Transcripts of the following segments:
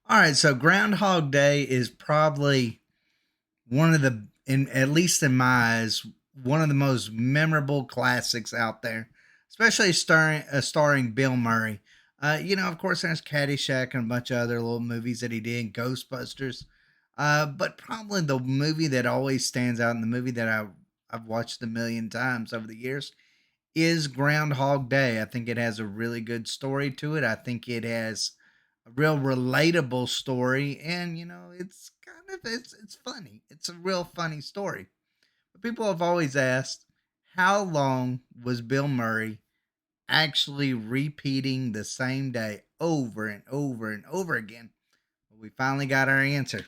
All right, so Groundhog Day is probably one of the, in at least in my eyes, one of the most memorable classics out there, especially starring Bill Murray. Of course, there's Caddyshack and a bunch of other little movies that he did, Ghostbusters. But probably the movie that always stands out, and the movie that I've watched a million times over the years, is Groundhog Day. I think it has a really good story to it. I think it has a real relatable story, and it's it's funny. It's a real funny story. But people have always asked, how long was Bill Murray actually repeating the same day over and over and over again? Well, we finally got our answer.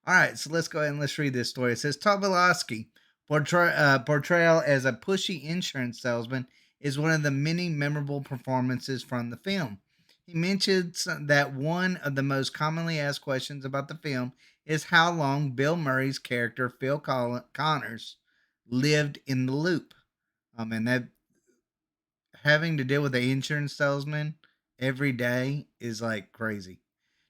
All right, so let's go ahead and let's read this story. It says Tobolowsky portrayal as a pushy insurance salesman is one of the many memorable performances from the film. He mentions that one of the most commonly asked questions about the film is how long Bill Murray's character Phil Connors lived in the loop. And that having to deal with the insurance salesman every day is like crazy.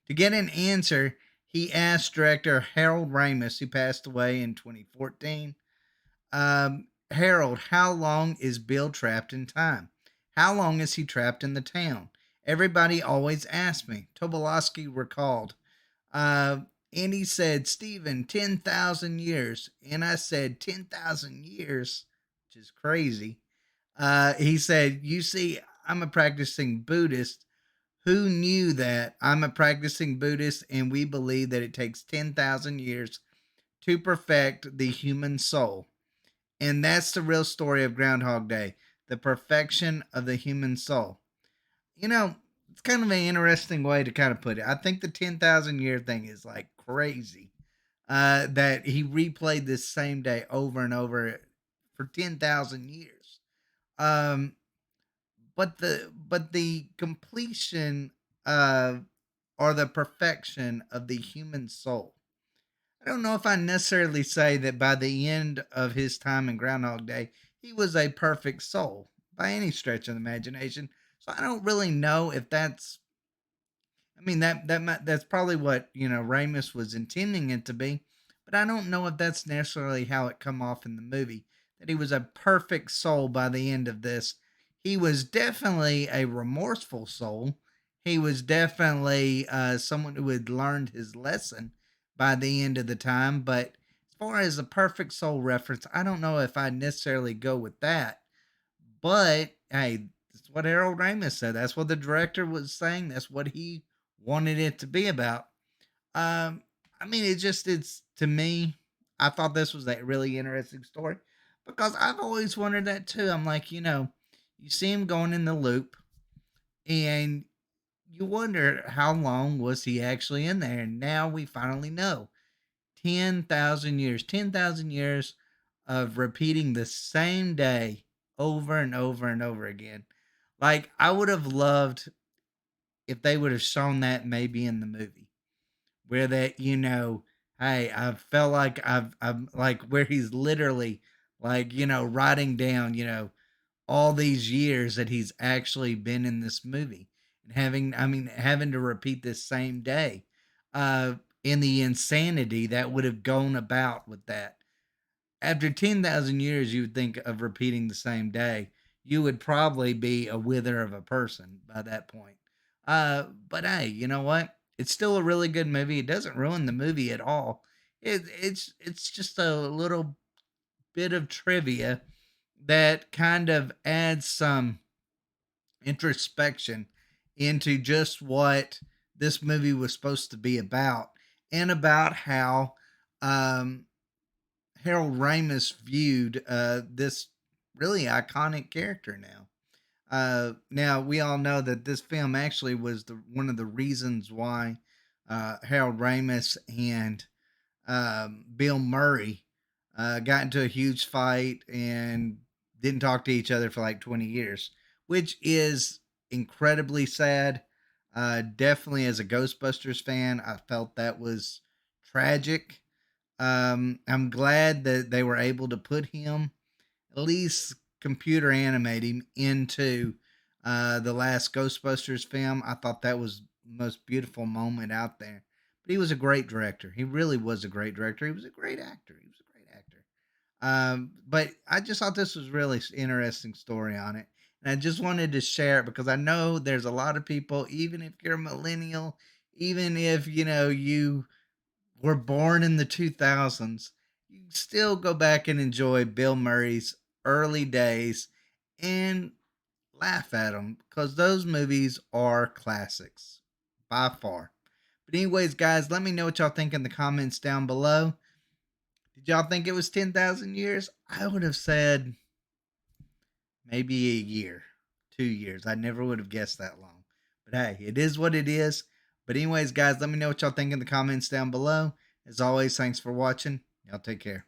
To get an answer, he asked director Harold Ramis, who passed away in 2014, Harold, how long is Bill trapped in time? How long is he trapped in the town? Everybody always asks me. Tobolowsky recalled. Uh, and he said, Stephen, 10,000 years. And I said, 10,000 years, which is crazy. He said, you see, I'm a practicing Buddhist. Who knew that? I'm a practicing Buddhist, and we believe that it takes 10,000 years to perfect the human soul. And that's the real story of Groundhog Day, the perfection of the human soul. You know, it's kind of an interesting way to kind of put it. I think the 10,000 year thing is like crazy. That he replayed this same day over and over for 10,000 years. Um, but the completion or the perfection of the human soul. I don't know if I necessarily say that by the end of his time in Groundhog Day, he was a perfect soul by any stretch of the imagination. So I don't really know if that's. I mean that's probably what Ramus was intending it to be, but I don't know if that's necessarily how it come off in the movie. That he was a perfect soul by the end of this. He was definitely a remorseful soul. He was definitely someone who had learned his lesson by the end of the time. But as far as a perfect soul reference, I don't know if I necessarily go with that. But hey, that's what Harold Ramis said. That's what the director was saying. That's what he wanted it to be about. Um, I mean, it's to me. I thought this was a really interesting story because I've always wondered that too. I'm like, you see him going in the loop, and you wonder how long was he actually in there. And now we finally know 10,000 years, 10,000 years of repeating the same day over and over and over again. Like, I would have loved if they would have shown that maybe in the movie where that, hey, I felt like I'm like where he's literally like, writing down, all these years that he's actually been in this movie and having to repeat this same day in the insanity that would have gone about with that. After 10,000 years, you would think of repeating the same day. You would probably be a wither of a person by that point. But hey, you know what? It's still a really good movie. It doesn't ruin the movie at all. It's just a little bit of trivia that kind of adds some introspection into just what this movie was supposed to be about and about how um, Harold Ramis viewed this really iconic character now. Now we all know that this film actually was one of the reasons why Harold Ramis and Bill Murray got into a huge fight and didn't talk to each other for like 20 years, which is incredibly sad. Definitely, as a Ghostbusters fan, I felt that was tragic. I'm glad that they were able to put him, at least computer animate him, into the last Ghostbusters film. I thought that was most beautiful moment out there. But he was a great director. He really was a great director. He was a great actor. He was a great actor. But I just thought this was really interesting story on it, and I just wanted to share it because I know there's a lot of people, even if you're a millennial, even if you were born in the 2000s, you can still go back and enjoy Bill Murray's early days and laugh at them because those movies are classics by far. But anyways, guys, let me know what y'all think in the comments down below. Did y'all think it was 10,000 years? I would have said maybe a year, 2 years. I never would have guessed that long. But hey, it is what it is. But anyways, guys, let me know what y'all think in the comments down below. As always, thanks for watching. Y'all take care.